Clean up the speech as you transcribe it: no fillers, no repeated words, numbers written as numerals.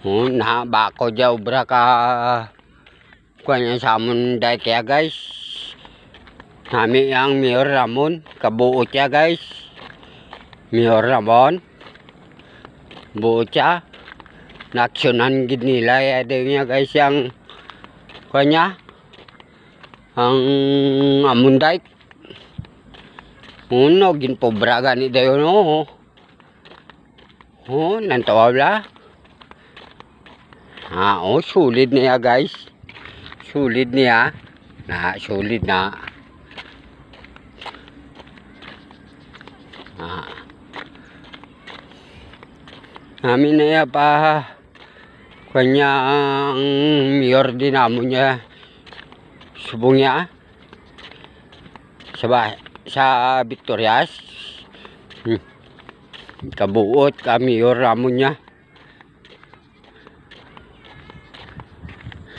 Na bako dya obra ka kuanya sa amon day kaya guys. Nami ang Mayor Ramon kabuot ya guys. Mayor Ramon buot siya. Naksyonan gid nila ya niya guys yang kuanya ang amon day. Uno ginpobra gani dayo no. Nantawala. Sulit niya guys. Sulit niya. Sulit na. Namin na ya pa kanya ang mayor dinamo niya. Subong niya. Sa Victorias. Kabuot ka mayor Ramon niya.